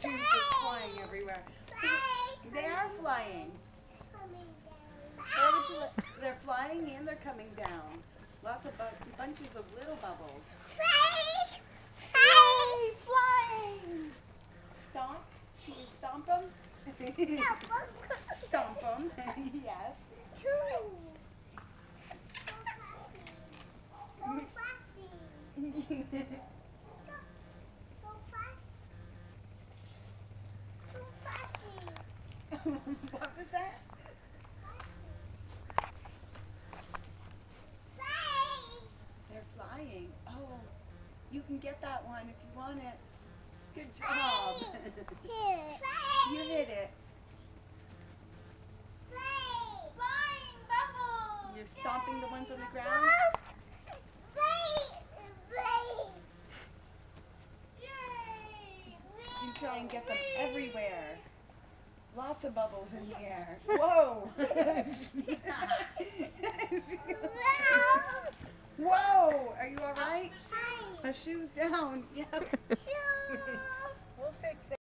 shoes just flying everywhere. They are flying. They're flying and they're coming down. Lots of bunches of little bubbles. Yay! Flying! Stomp? Can you stomp them? Stomp them. Yes. What was that? They're flying. Oh, you can get that one if you want it. Good job. You hit it. Flying bubbles. You're stomping the ones on the ground? Yay! You try and get them everywhere. Lots of bubbles in the air. Whoa! Whoa! Are you all right? Her shoe's down. Yeah. We'll fix it.